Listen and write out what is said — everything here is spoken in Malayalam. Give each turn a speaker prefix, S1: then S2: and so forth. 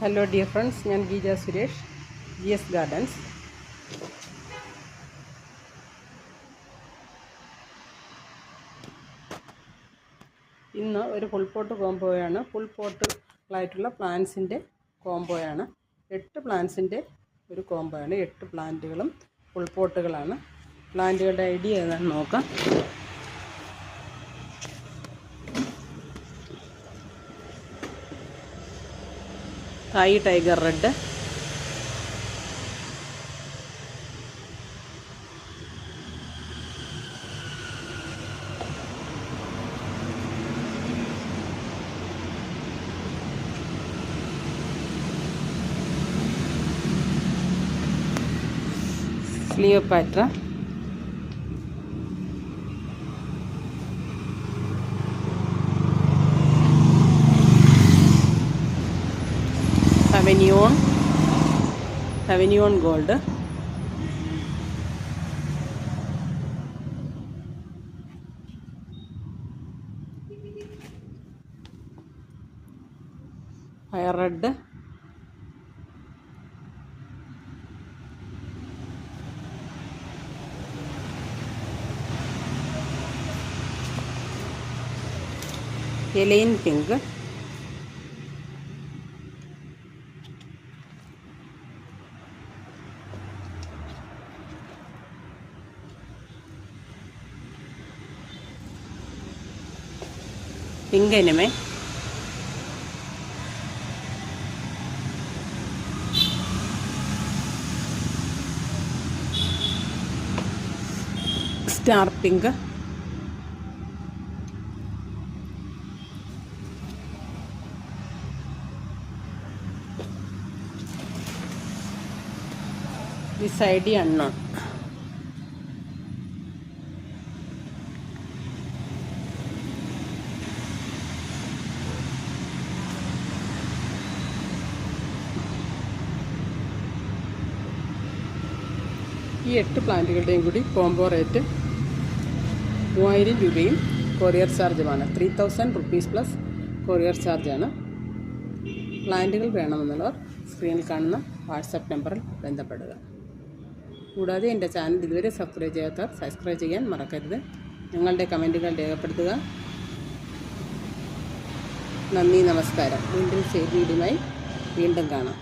S1: Hello dear friends, ഞാൻ ഗീജ സുരേഷ്, GS ഗാർഡൻസ്. ഇന്ന് ഒരു ഫുൾ പോട്ട് കോംബോയാണ്. ഫുൾ പോട്ടുകളായിട്ടുള്ള പ്ലാന്റ്സിൻ്റെ കോംബോയാണ്. 8 പ്ലാന്റ്സിൻ്റെ ഒരു കോംബോയാണ്. 8 പ്ലാന്റുകളും ഫുൾ പോട്ടുകളാണ്. പ്ലാന്റുകളുടെ ഐഡിയ ഏതാണെന്ന് നോക്കാം. തായ് ടൈഗർ റെഡ്, ക്ലിയോപാട്ര, ഹവനിയോൺ ഗോൾഡ്, ഫയർ റെഡ്, എലൈൻ പിങ്ക്, പിങ്ക് എനിമേ, star pink, this ID unknown. ഈ 8 പ്ലാന്റുകളുടെയും കൂടി കോംബോ റേറ്റ് 3000 രൂപയും കൊറിയർ ചാർജുമാണ്. 3000 റുപ്പീസ് പ്ലസ് കൊറിയർ ചാർജാണ്. പ്ലാന്റുകൾ വേണമെന്നുള്ളവർ സ്ക്രീനിൽ കാണുന്ന വാട്സപ്പ് നമ്പറിൽ ബന്ധപ്പെടുക. കൂടാതെ എൻ്റെ ചാനൽ ഇതുവരെ സബ്സ്ക്രൈബ് ചെയ്യാത്തവർ സബ്സ്ക്രൈബ് ചെയ്യാൻ മറക്കരുത്. നിങ്ങളുടെ കമൻറ്റുകൾ രേഖപ്പെടുത്തുക. നന്ദി, നമസ്കാരം. വീണ്ടും വീഡിയോയുമായി വീണ്ടും കാണാം.